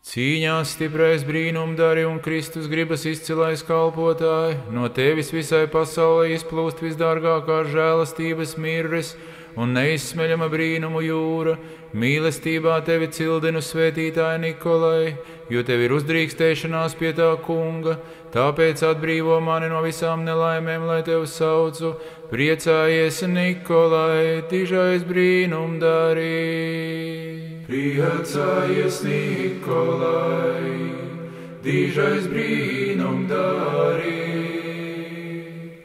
Cīņās stiprais brīnumdari un Kristus gribas izcilais kalpotāji, no tevis visai pasaulē izplūst visdārgākā žēlastības mirres un neizsmeļama brīnumu jūra. Mīlestībā tevi cildinu svētītāji Nikolai, jo tev ir uzdrīkstēšanās pie tā kunga, tāpēc atbrīvo mani no visām nelaimēm, lai tev saucu. Priecājies, Nikolai, dižais brīnumdari! Priecājies, Nikolai, dižais brīnumdari!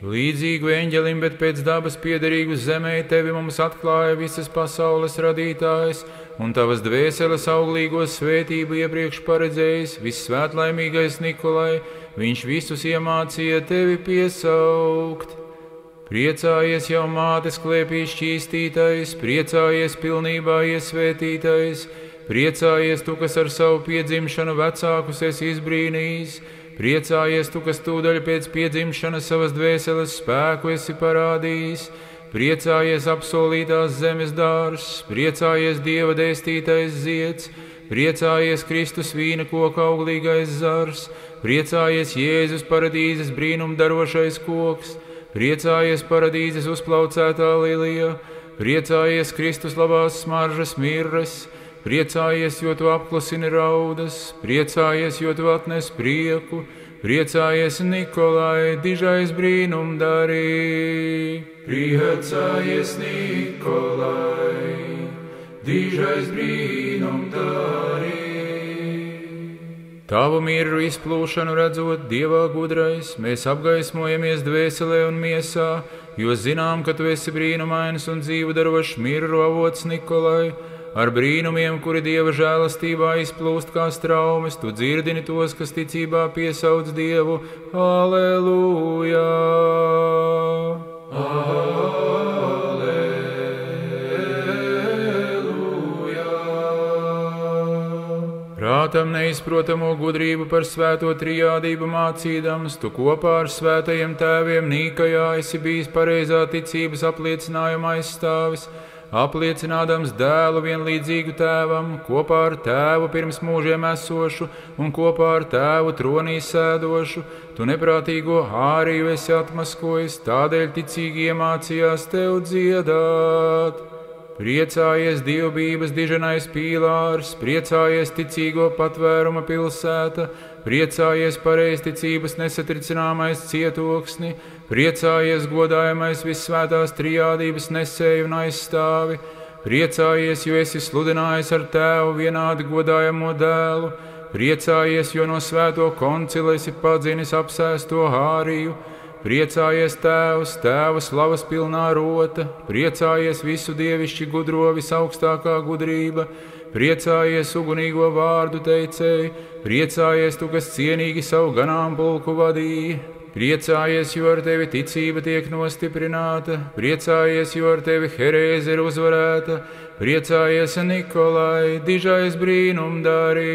Līdzīgu eņģelim, bet pēc dabas piederīgu zemē, tevi mums atklāja visas pasaules radītājs, un tavas dvēseles auglīgo svētību iepriekš paredzējis vissvētlaimīgais Nikolai, viņš visus iemācīja tevi piesaukt. Priecājies jau mātes klēpī šķīstītais, priecājies pilnībā iesvētītais, priecājies tu, kas ar savu piedzimšanu vecākus esi izbrīnījis, priecājies tu, kas tūdaļ pēc piedzimšanas savas dvēseles spēku esi parādījis, priecājies apsolītās zemes dārzs, priecājies Dieva dēstītais zieds, priecājies Kristus vīna koka auglīgais zars, priecājies Jēzus paradīzes brīnumdarošais koks, priecājies paradīzes uzplaucētā lilija, priecājies Kristus labās smaržas mirres, priecājies, jo tu apklusini raudas, priecājies, jo tu atnes prieku, priecājies, Nikolai, dižais brīnumdari. Priecājies, Nikolai, dižais brīnumdari. Tavu miru izplūšanu redzot, Dievā gudrais, mēs apgaismojamies dvēselē un miesā, jo zinām, ka tu esi brīnumains un dzīvu darošs miru avots, Nikolai. Ar brīnumiem, kuri Dieva žēlastībā izplūst kā straumes, tu dzirdini tos, kas ticībā piesauc Dievu. Aleluja! Prātam neizprotamo gudrību par svēto trijādību mācīdams, tu kopā ar svētajiem tēviem Nīkajā esi bijis pareizā ticības apliecinājuma aizstāvis, apliecinādams dēlu vienlīdzīgu tēvam, kopā ar tēvu pirms mūžiem esošu un kopā ar tēvu tronī sēdošu, tu neprātīgo āriju esi atmaskojis, tādēļ ticīgi iemācījās tev dziedāt. Priecājies dievbības diženais pīlārs, priecājies ticīgo patvēruma pilsēta, priecājies pareizticības nesatricināmais cietoksni, priecājies godājamais vissvētās trijādības nesēju un aizstāvi, priecājies, jo esi sludinājis ar tēvu vienādi godājamo dēlu, priecājies, jo no svēto koncila esi padzinis apsēsto āriju, priecājies tēvs, tēva slavas pilnā rota, priecājies visu dievišķi gudro visaugstākā gudrība, priecājies ugunīgo vārdu teicēji, priecājies tu, kas cienīgi savu ganāmpulku vadīji, priecājies, jo ar tevi ticība tiek nostiprināta, priecājies, jo ar tevi herēze ir uzvarēta, priecājies, Nikolai, dižais brīnumdari.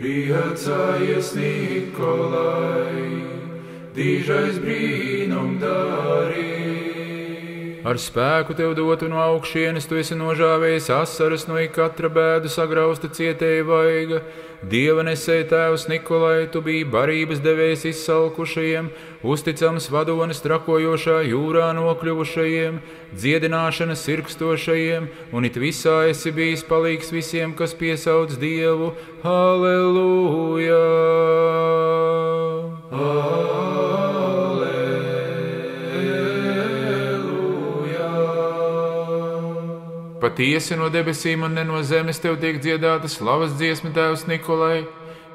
Priecājies, Nikolai, dižais brīnumdari. Ar spēku tev dotu no augšienes, tu esi nožāvējis asaras no ikatra bēdu sagrausta cietēja vaiga. Dieva nesēja tēvs Nikolai, tu biji barības devējs izsalkušajiem, uzticams vadonis trakojošā jūrā nokļuvušajiem, dziedināšanas sirkstošajiem, un it visā esi bijis palīgs visiem, kas piesauc Dievu. Halleluja! Patiesi no debesīm un ne no zemes tev tiek dziedāta slavas dziesma tēvs Nikolai,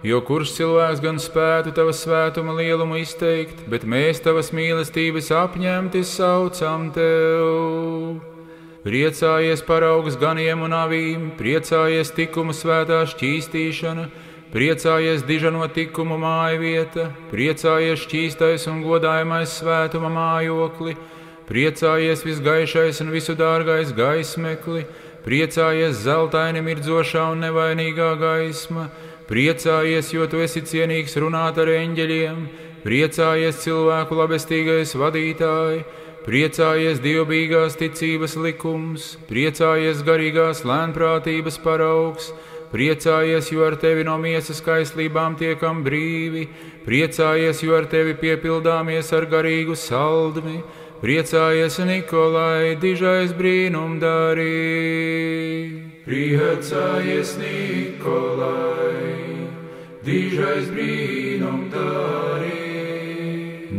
jo kurš cilvēks gan spētu tava svētuma lielumu izteikt, bet mēs tavas mīlestības apņemti saucam tev. Priecājies paraugs ganiem un avīm, priecājies tikumu svētā šķīstīšana, priecājies dižano tikumu mājvieta, priecājies šķīstais un godājamais svētuma mājokli, priecājies visgaišais un visu dārgais gaismekli, priecājies zeltaini mirdzošā un nevainīgā gaisma, priecājies, jo tu esi cienīgs runāt ar eņģeļiem, priecājies cilvēku labestīgais vadītāji, priecājies dievbijīgās ticības likums, priecājies garīgās lēnprātības paraugs, Priecājies, jo ar tevi no miesas kaislībām tiekam brīvi. Priecājies, jo ar tevi piepildāmies ar garīgu saldmi. Priecājies, Nikolai, dižais brīnumdarī. Priecājies, Nikolai, dižais brīnumdarī.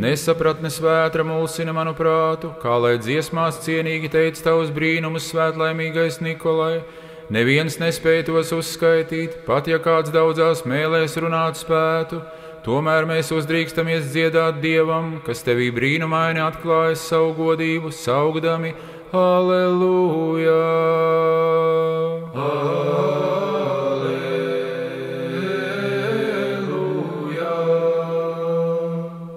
Nesapratnes vētra mulsina manu prātu, kā lai dziesmās cienīgi teic tavus brīnumus, svētlaimīgais Nikolai. Neviens nespēja tos uzskaitīt, pat ja kāds daudzās mēlēs runāt spētu. Tomēr mēs uzdrīkstamies dziedāt Dievam, kas tevī brīnumaini atklājas savu godību, saugdami Halleluja! Halleluja!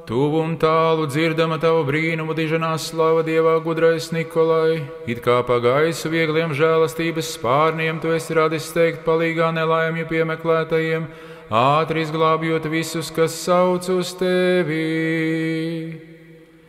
Tuvu un tālu dzirdama tavu brīnumu diženās slava Dievā, gudrais Nikolai, it kā pa gaisu viegliem žēlastības spārniem tu esi radis steigt palīgā nelaimju piemeklētajiem, ātri izglābjot visus, kas sauc uz tevi.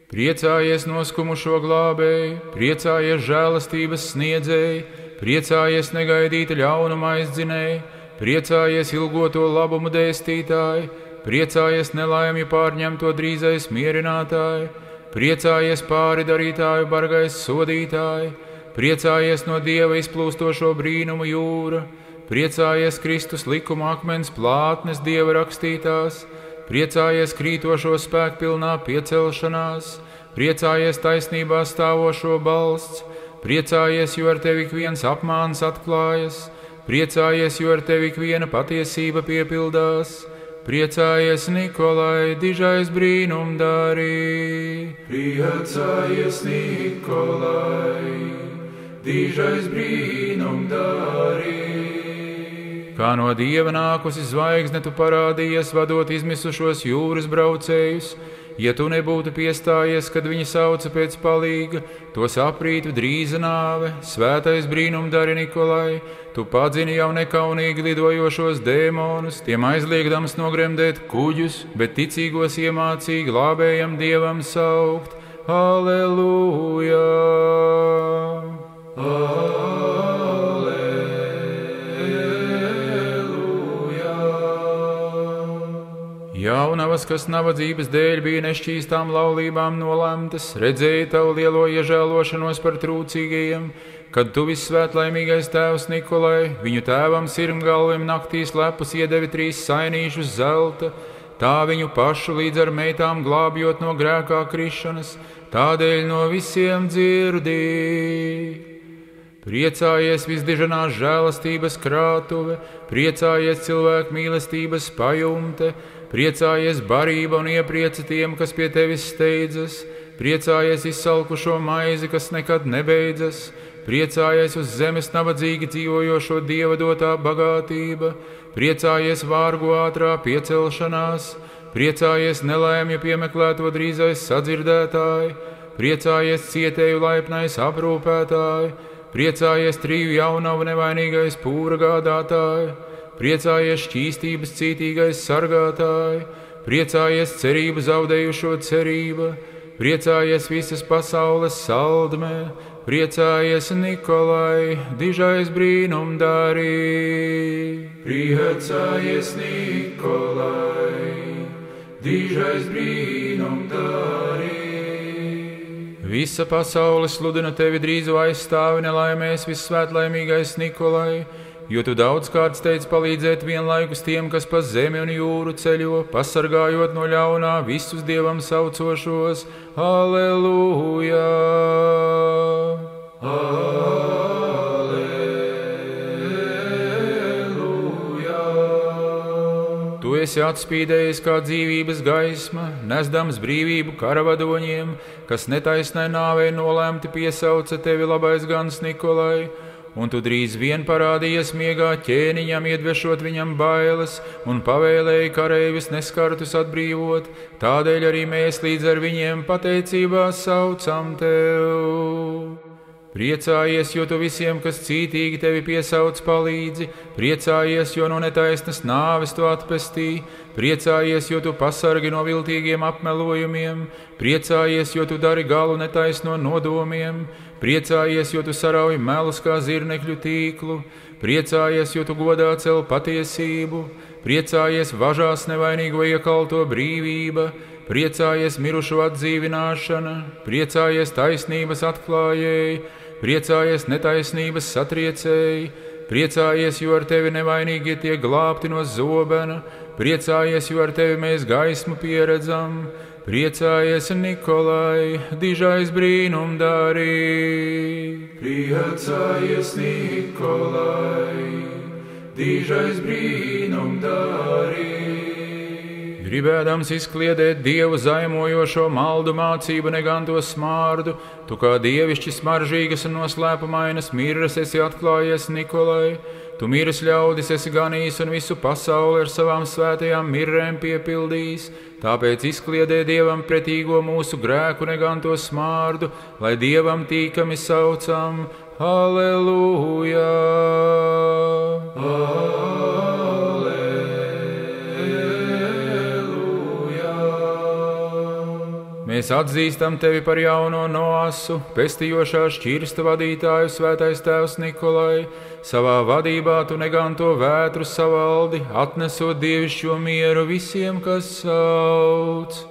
Priecājies noskumušo glābēji, priecājies žēlastības sniedzēji, priecājies negaidīta ļaunuma aizdzinēji, priecājies ilgoto labumu dēstītāji, priecājies nelaimju pārņemto drīzais mierinātāji, priecājies pāri darītāju bargais sodītāji, priecājies no Dieva izplūstošo brīnumu jūra, priecājies Kristus likuma akmens plātnes Dieva rakstītās, priecājies krītošo spēkpilnā piecelšanās, priecājies taisnībā stāvošo balsts, priecājies, jo ar tevi ik viens apmāns atklājas, priecājies, jo ar tevi ik viena patiesība piepildās, priecājies, Nikolai, dižais brīnumdarī. Priecājies, Nikolai, dižais brīnumdarī. Kā no Dieva nākusi zvaigzne tu parādījies, vadot izmisušos jūras braucējus. Ja tu nebūtu piestājies, kad viņi sauca pēc palīga, tos aprītu drīza nāve, svētais brīnumdari Nikolai, tu padzini jau nekaunīgi lidojošos dēmonus, tiem aizliegdams nogremdēt kuģus, bet ticīgos iemācīgi glābējam Dievam saukt. Halleluja! Jaunavas, kas nabadzības dēļ bija nešķīstām laulībām nolemtas, redzēja tavu lielo iežēlošanos par trūcīgajiem, kad tu vissvētlaimīgais tēvs Nikolai, viņu tēvam sirmgalvim naktī slepus iedevi 3 sainīšus zelta, tā viņu pašu līdz ar meitām glābjot no grēkā krišanas, tādēļ no visiem dzirdi. Priecājies visdiženās žēlastības krātuve, priecājies cilvēku mīlestības pajumte, priecājies barība un iepriece tiem, kas pie tevis steidzas, priecājies izsalkušo maizi, kas nekad nebeidzas, priecājies uz zemes nabadzīgi dzīvojošo Dieva dotā bagātība, priecājies vārgu ātrā piecelšanās, priecājies nelaimju piemeklēto drīzais sadzirdētāji, priecājies cietēju laipnais aprūpētāji, priecājies 3 jaunavu nevainīgais pūra gādātāji, priecājies šķīstības cītīgais sargātāji, priecājies cerību zaudējušo cerība, priecājies visas pasaules saldmē, priecājies Nikolai, dižais brīnumdarī. Priecājies Nikolai, dižais brīnumdarī. Visa pasaule sludina tevi drīzu aizstāvi nelaimēs vissvētlaimīgais Nikolai, jo tu daudzkārt steidz palīdzēt vienlaikus tiem, kas pa zemi un jūru ceļo, pasargājot no ļaunā visus Dievam saucošos. Halleluja! Halleluja! Tu esi atspīdējis kā dzīvības gaisma, nesdams brīvību karavadoņiem, kas netaisnai nāvei nolēmti piesauca tevi labais gans Nikolai, un tu drīz vien parādījies miegā ķēniņam, iedvešot viņam bailes, un pavēlēji kareivis neskartus atbrīvot, tādēļ arī mēs līdz ar viņiem pateicībā saucam tev. Priecājies, jo tu visiem, kas cītīgi tevi piesauc, palīdzi. Priecājies, jo no netaisnas nāves tu atpestī. Priecājies, jo tu pasargi no viltīgiem apmelojumiem. Priecājies, jo tu dari galu netaisno nodomiem. Priecājies, jo tu sarauj melus kā zirnekļu tīklu. Priecājies, jo tu godā cel patiesību. Priecājies, važās nevainīgo iekalto brīvība. Priecājies, mirušo atdzīvināšana. Priecājies, taisnības atklājēji. Priecājies, netaisnības satriecēji. Priecājies, jo ar tevi nevainīgie tiek glābti no zobena. Priecājies, jo ar tevi mēs gaismu pieredzam. Priecājies, Nikolai, dižais brīnumdārī. Priecājies, Nikolai, dižais brīnumdārī. Gribēdams izkliedēt Dievu zaimojošo maldu mācību neganto smārdu, tu kā dievišķi smaržīgas un noslēpumainas mirras esi atklājies, Nikolai. Tu miras ļaudis esi ganījis un visu pasauli ar savām svētajām mirrēm piepildījis, tāpēc izkliedē Dievam pretīgo mūsu grēku neganto smārdu, lai Dievam tīkami saucam, Halleluja! Mēs atzīstam tevi par jauno Noasu, pestījošā šķirsta vadītāju, svētais tēvs Nikolai. Savā vadībā tu neganto vētru savaldi, atnesot dievišķo mieru visiem, kas sauc.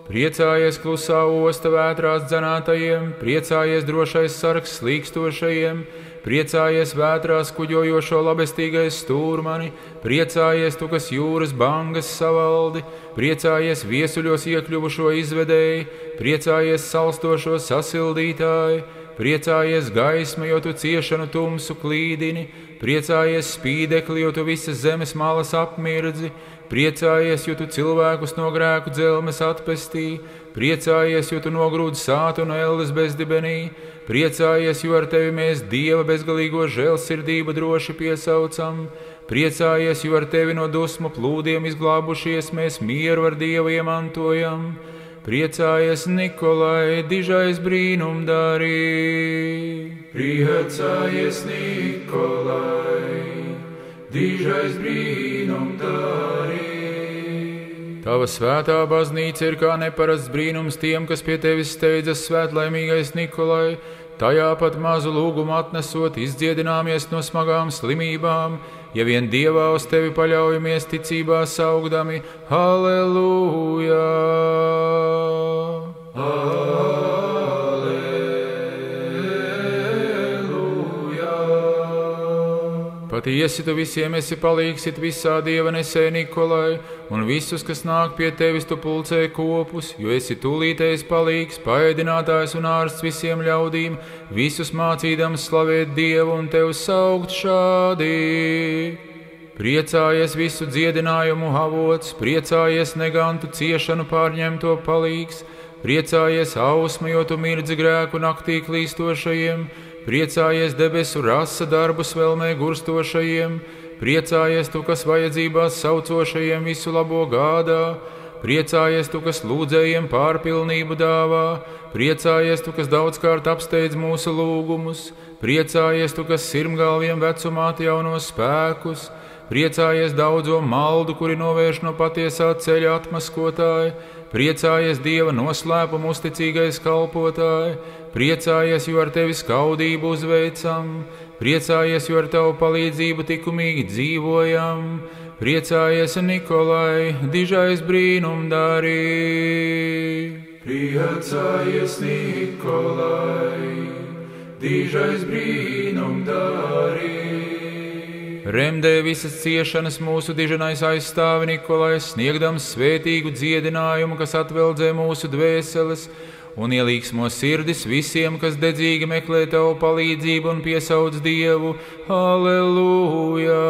Priecājies klusā osta vētrās dzenātajiem, priecājies drošais sargs slīkstošajiem, priecājies vētrās kuģojošo labestīgais stūrmani, priecājies tu, kas jūras bangas savaldi, priecājies viesuļos iekļuvušo izvedēji, priecājies salstošo sasildītāji, priecājies gaisma, jo tu ciešanu tumsu klīdini, priecājies spīdekli, jo tu visas zemes malas apmirdzi, priecājies, jo tu cilvēkus no grēku dzelmes atpestī, priecājies, jo tu nogrūdi sātu un elles bezdibenī, priecājies, jo ar tevi mēs Dieva bezgalīgo žēlsirdību droši piesaucam, priecājies, jo ar tevi no dusmu plūdiem izglābušies mēs mieru ar Dievu iemantojam, priecājies, Nikolai, dižais brīnumdārī. Priecājies, Nikolai, dižais brīnumdārī. Tava svētā baznīca ir kā neparasts brīnums tiem, kas pie tevis steidzas, svētlaimīgais Nikolai. Tajā pat mazu lūgumu atnesot, izdziedināmies no smagām slimībām, ja vien Dievā uz tevi paļaujamies ticībā saugdami. Halleluja! Patiesi tu visiem esi palīgs, it visā Dieva nesē Nikolai, un visus, kas nāk pie tevis, tu pulcē kopus, jo esi tūlītējs palīgs, paēdinātājs un ārsts visiem ļaudīm, visus mācīdams slavēt Dievu un tev saukt šādi. Priecājies visu dziedinājumu avots, priecājies negantu ciešanu pārņemto palīgs, priecājies ausma, jo tu mirdzi grēku naktī klīstošajiem, priecājies debesu rasa darbus vēlmē gurstošajiem, priecājies tu, kas vajadzībās saucošajiem visu labo gādā, priecājies tu, kas lūdzējiem pārpilnību dāvā, priecājies tu, kas daudzkārt apsteidz mūsu lūgumus, priecājies tu, kas sirmgalviem vecumā atjauno spēkus, priecājies daudzo maldu, kuri novērš no patiesā ceļa atmaskotāji, priecājies Dieva noslēpumu uzticīgais kalpotāji, priecājies, jo ar tevi skaudību uzveicam, priecājies, jo ar tavu palīdzību tikumīgi dzīvojam, priecājies, Nikolai, dižais brīnumdārī. Priecājies, Nikolai, dižais brīnumdārī. Remdē visas ciešanas mūsu diženais aizstāvi Nikolai, sniegdams svētīgu dziedinājumu, kas atveldzē mūsu dvēseles, un ielīgsmo sirdis visiem, kas dedzīgi meklē tavu palīdzību un piesauc Dievu. Halleluja!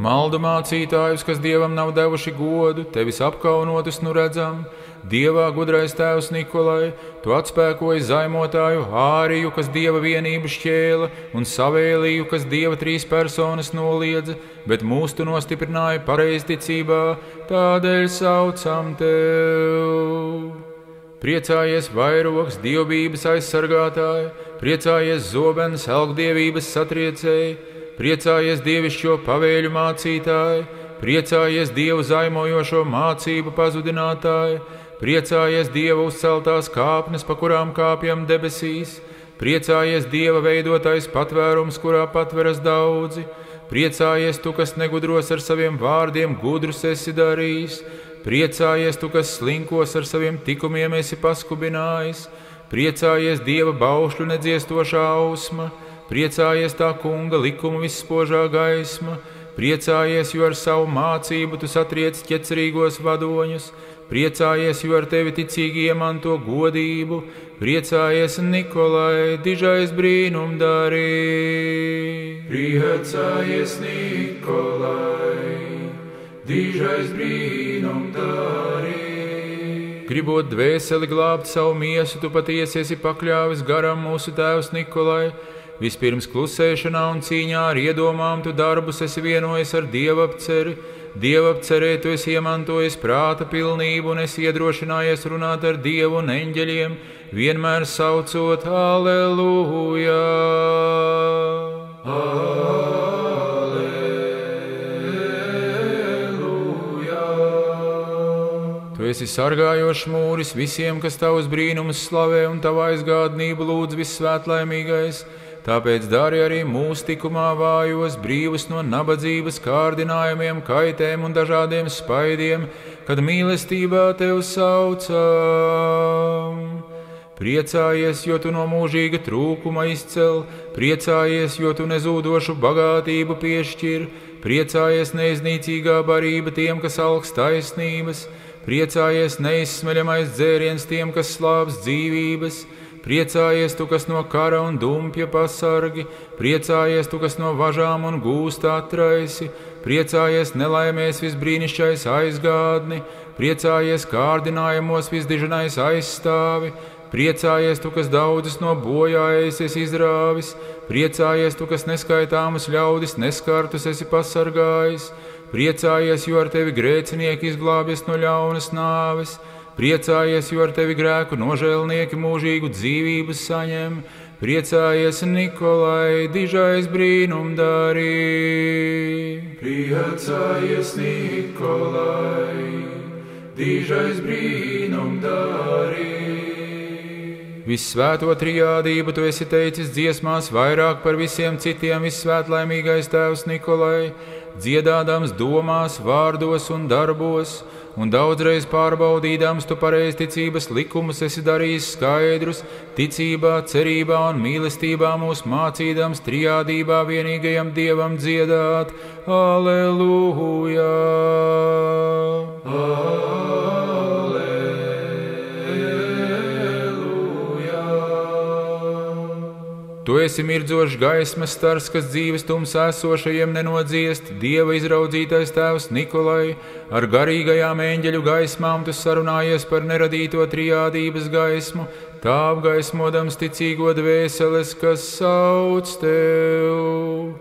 Maldu mācītājus, kas Dievam nav devuši godu, tevis apkaunotus nu redzam. Dievā gudrais tēvs Nikolai, tu atspēkoji zaimotāju Āriju, kas Dieva vienību šķēla, un Savēliju, kas Dieva trīs personas noliedza, bet mūs tu nostiprināji pareizticībā, tādēļ saucam tev. Priecājies vairogs, dievbības aizsargātāja, priecājies zobens, elgdievības satriecēji, priecājies dievišķo pavēļu mācītāji, priecājies Dievu zaimojošo mācību pazudinātāji, priecājies Dieva uzceltās kāpnes, pa kurām kāpjam debesīs, priecājies Dieva veidotais patvērums, kurā patveras daudzi, priecājies tu, kas negudros ar saviem vārdiem, gudrus esi darījis, priecājies tu, kas slinkos ar saviem tikumiem esi paskubinājis, priecājies Dieva baušļu nedziestošā ausma, priecājies tā kunga likuma visspožā gaisma, priecājies, jo ar savu mācību tu satriec ķecerīgos vadoņus, priecājies, jo ar tevi ticīgi iemanto godību, priecājies Nikolai, dižais brīnumdarī. Priecājies Nikolai, dižais brīnumdarī. Gribot dvēseli glābt savu miesu, tu patiesi esi pakļāvis garam mūsu tēvs Nikolai. Vispirms klusēšanā un cīņā ar iedomām tu darbus esi vienojis ar dievapceri. Dievapcerē tu esi iemantojis prāta pilnību un esi iedrošinājies runāt ar Dievu un eņģeļiem, vienmēr saucot Aleluja! Tu esi sargājošs mūris visiem, kas tavus brīnumus slavē un tavu aizgādnību lūdz vissvētlaimīgais. Tāpēc dari arī mūsu tikumā vājos, brīvus no nabadzības, kārdinājumiem, kaitēm un dažādiem spaidiem, kad mīlestībā tev saucam. Priecājies, jo tu no mūžīga trūkuma izcel, priecājies, jo tu nezūdošu bagātību piešķir, priecājies neiznīcīgā barība tiem, kas alkst taisnības, priecājies neizsmeļamais dzēriens tiem, kas slāpst dzīvības, priecājies tu, kas no kara un dumpja pasargi, priecājies tu, kas no važām un gūsta atraisi, priecājies nelaimēs visbrīnišķais aizgādni, priecājies kārdinājumos visdiženais aizstāvi, priecājies tu, kas daudzus no bojājas esi izrāvis, priecājies tu, kas neskaitāmus ļaudis neskartus esi pasargājis, priecājies, jo ar tevi grēcinieki izglābjas no ļaunas nāves, priecājies, jo ar tevi grēku nožēlnieki mūžīgu dzīvību saņem, priecājies Nikolai, dižais brīnumdarī. Priecājies Nikolai, dižais brīnumdarī. Vissvēto trijādību tu esi teicis dziesmās vairāk par visiem citiem, vissvētlaimīgais tēvs Nikolai, dziedādams domās, vārdos un darbos, un daudzreiz pārbaudīdams tu pareizticības likumus esi darījis skaidrus, ticībā, cerībā un mīlestībā mūs mācīdams trijādībā vienīgajam Dievam dziedāt. Aleluja! Tu esi mirdzošs gaismas stars, kas dzīves tumsā esošajiem nenodziest, Dieva izraudzītais tēvs Nikolai, ar garīgajām eņģeļu gaismām tu sarunājies par neradīto trijādības gaismu, tā apgaismodams ticīgo dvēseles, kas sauc tev.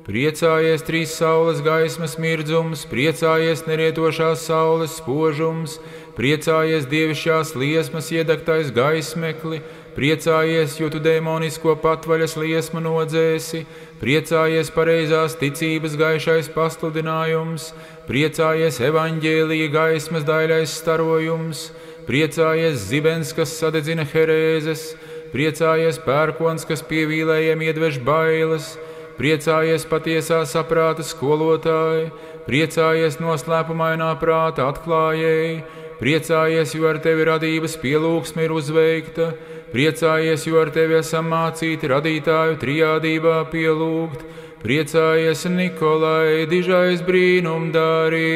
Priecājies trīs saules gaismas mirdzums, priecājies nerietošās saules spožums, priecājies dievišķās liesmas iedegtais gaismekli, priecājies, jo tu dēmonisko patvaļas liesmu nodzēsi, priecājies pareizās ticības gaišais pasludinājums, priecājies evaņģēlija gaismas daļais starojums, priecājies zibens, kas sadedzina herēzes, priecājies pērkons, kas pievīlējiem iedvež bailes, priecājies patiesā saprāta skolotāji, priecājies noslēpumainā prāta atklājēji, priecājies, jo ar tevi radības pielūgsme ir uzveikta, priecājies, jo ar tevi esam mācīti radītāju trijādībā pielūgt, priecājies Nikolai, dižais brīnumdarī.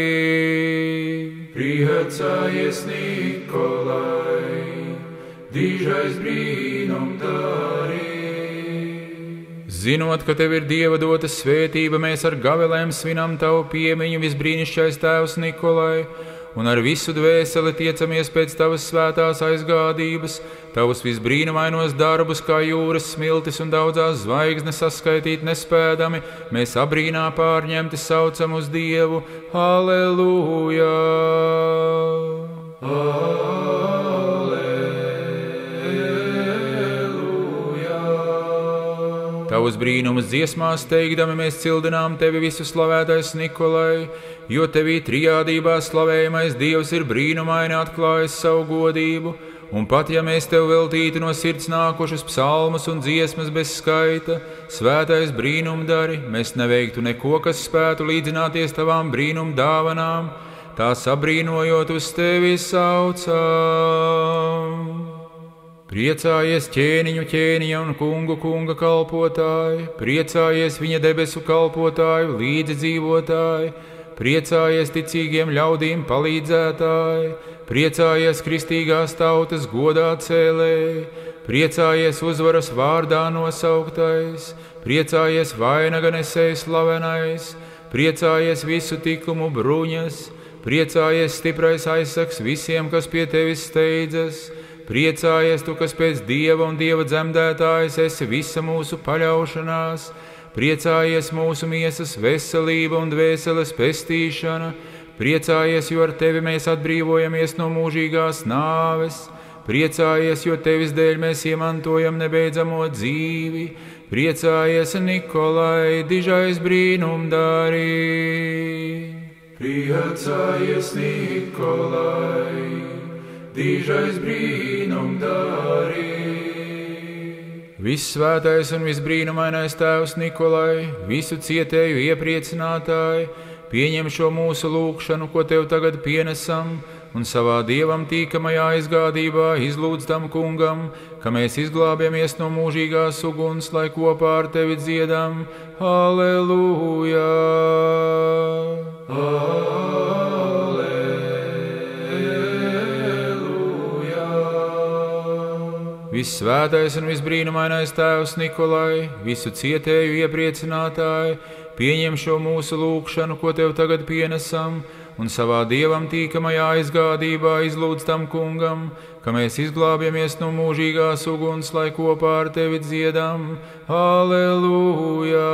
Priecājies Nikolai, dižais brīnumdarī. Zinot, ka tev ir Dieva dota svētība, mēs ar gavelēm svinam tavu piemiņu, visbrīnišķais tēvs Nikolai, un ar visu dvēseli tiecamies pēc tavas svētās aizgādības, tavus visbrīnumainos darbus, kā jūras smiltis un daudzās zvaigznes saskaitīt nespēdami, mēs abrīnā pārņemti saucam uz Dievu. Halleluja! Tavus brīnumus dziesmās teikdami mēs cildinām tevi visu slavētais Nikolai, jo tevī trijādībā slavējamais Dievs ir brīnumaini atklājis savu godību, un pat ja mēs tev veltītu no sirds nākošus psalmus un dziesmas bez skaita, svētais brīnumdari, mēs neveiktu neko, kas spētu līdzināties tavām brīnum dāvanām, tās abrīnojot uz tevi saucam. Priecājies ķēniņu ķēniņa un kungu kunga kalpotāji, priecājies viņa debesu kalpotāju līdzdzīvotāji, priecājies ticīgiem ļaudīm palīdzētāji, priecājies kristīgās tautas godā cēlēji, priecājies uzvaras vārdā nosauktais, priecājies vainaga nesējas slavenais, priecājies visu tikumu bruņas, priecājies stiprais aizsaks visiem, kas pie tevis steidzas, priecājies tu, kas pēc Dieva un Dieva dzemdētājas esi visa mūsu paļaušanās, priecājies mūsu miesas veselība un dvēseles pestīšana, priecājies, jo ar tevi mēs atbrīvojamies no mūžīgās nāves, priecājies, jo tevis dēļ mēs iemantojam nebeidzamo dzīvi, priecājies, Nikolai, dižais brīnumdari. Priecājies, Nikolai, dižais brīnumdari. Vissvētais un visbrīnumainais tēvs Nikolai, visu cietēju iepriecinātāji, pieņem šo mūsu lūgšanu, ko tev tagad pienesam, un savā Dievam tīkamajā aizgādībā izlūdz tam kungam, ka mēs izglābjamies no mūžīgās uguns, lai kopā ar tevi dziedam. Halleluja! Vissvētais un visbrīnumainais tēvs Nikolai, visu cietēju iepriecinātāji, pieņem šo mūsu lūgšanu, ko tev tagad pienesam, un savā Dievam tīkamajā aizgādībā izlūdz tam kungam, ka mēs izglābjamies no mūžīgās uguns, lai kopā ar tevi dziedam. Halleluja!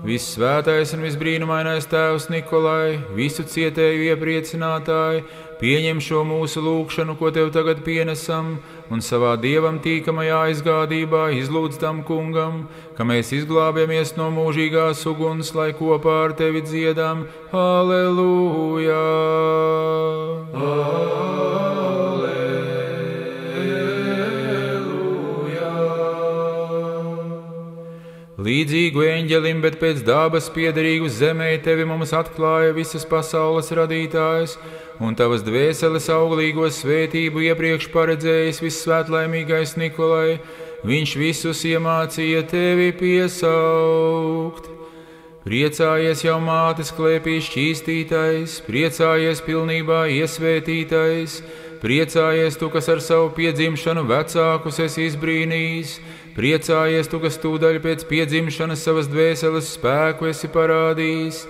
Vissvētais un visbrīnumainais tēvs Nikolai, visu cietēju iepriecinātāji, pieņem šo mūsu lūgšanu, ko tev tagad pienesam, un savā Dievam tīkamajā aizgādībā izlūdz tam kungam, ka mēs izglābjamies no mūžīgās uguns, lai kopā ar tevi dziedam. Halleluja! Līdzīgu eņģelim, bet pēc dabas piederīgu zemē tevi mums atklāja visas pasaules radītājs, un tavas dvēseles auglīgo svētību iepriekš paredzējis vissvētlaimīgais Nikolai, viņš visus iemācīja tevi piesaukt. Priecājies jau mātes klēpī šķīstītais, priecājies pilnībā iesvētītais, priecājies tu, kas ar savu piedzimšanu vecākus esi izbrīnījis, priecājies tu, kas tūdaļ pēc piedzimšanas savas dvēseles spēku esi parādījis,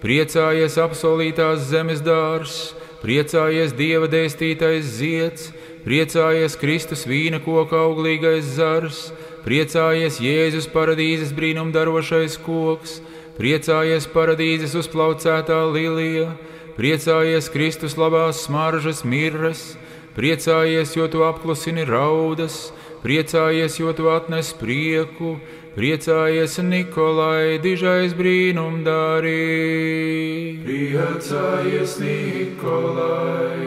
priecājies apsolītās zemes dārs, priecājies Dieva dēstītais zieds, priecājies Kristus vīna koka auglīgais zars, priecājies Jēzus paradīzes brīnumdarošais koks, priecājies paradīzes uzplaucētā lilija, priecājies Kristus labās smaržas mirras, priecājies, jo tu apklusini raudas, priecājies, jo tu atnes prieku, priecājies, Nikolai, dižais brīnumdari. Priecājies, Nikolai,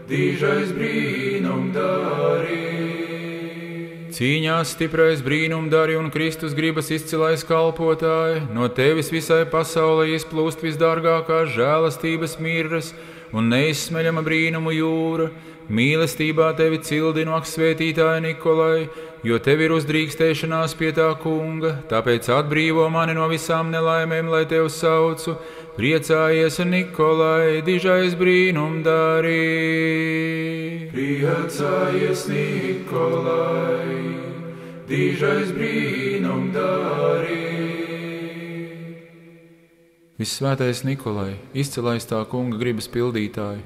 dižais brīnumdari. Cīņās stiprais brīnumdari un Kristus gribas izcilais kalpotāji, no tevis visai pasaulē izplūst visdārgākās žēlastības mirras un neizsmeļama brīnumu jūra. Mīlestībā tevi cildinu, ak svētītāja Nikolai, jo tev ir uzdrīkstēšanās pie tā kunga, tāpēc atbrīvo mani no visām nelaimēm, lai tev saucu. Priecājies, Nikolai, dižais brīnumdārī! Priecājies, Nikolai, dižais brīnumdārī! Vissvētais Nikolai, izcilais tā kunga gribas pildītāji,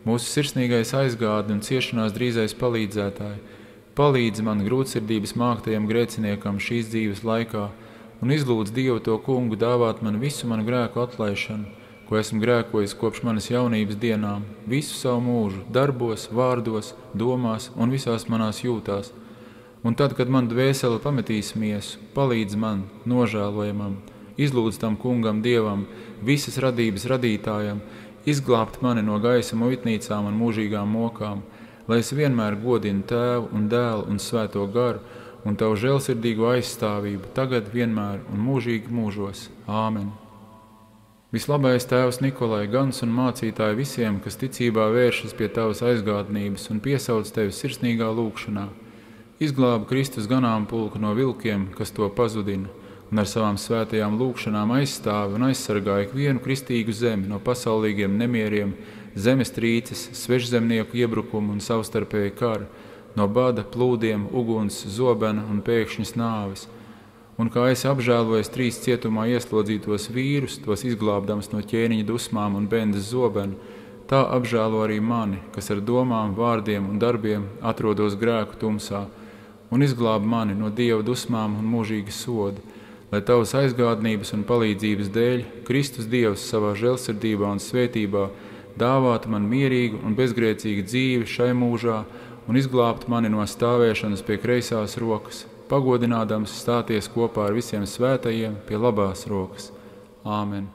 mūsu sirsnīgais aizgādni un ciešanās drīzais palīdzētāji, palīdzi man grūtsirdības māktajam grēciniekam šīs dzīves laikā un izlūdz Dievu to kungu dāvāt man visu manu grēku atlaišanu, ko esmu grēkojis kopš manas jaunības dienām, visu savu mūžu, darbos, vārdos, domās un visās manās jūtās. Un tad, kad man dvēsele pametīs miesu, palīdz man, nožēlojamam, izlūdz tam kungam Dievam, visas radības radītājam, izglābt mani no gaisa muitnīcām un mūžīgām mokām, lai es vienmēr godinu Tēvu un Dēlu un Svēto garu un Tavu žēlsirdīgo aizstāvību, tagad, vienmēr un mūžīgi mūžos. Āmen. Vislabais Tēvs Nikolai, gans un mācītāji visiem, kas ticībā vēršas pie Tavas aizgādnības un piesauc Tevi sirsnīgā lūgšanā, izglāba Kristus ganāmpulku no vilkiem, kas to pazudina, un ar savām svētajām lūgšanām aizstāvi un aizsargāja ikvienu kristīgu zemi no pasaulīgiem nemieriem, zemestrīces, svešzemnieku iebrukumu un savstarpēju kara, no bada, plūdiem, uguns, zobena un pēkšņas nāves. Un kā esi apžēlojis 3 cietumā ieslodzītos vīrus, tos izglābdams no ķēniņa dusmām un bendas zobena, tā apžēlo arī mani, kas ar domām, vārdiem un darbiem atrodos grēku tumsā, un izglāb mani no Dieva dusmām un mūžīga soda, lai Tavas aizgādnības un palīdzības dēļ Kristus Dievs savā žēlsirdībā un svētībā dāvātu man mierīgu un bezgrēcīgu dzīvi šai mūžā un izglābt mani no stāvēšanas pie kreisās rokas, pagodinādams stāties kopā ar visiem svētajiem pie labās rokas. Āmen.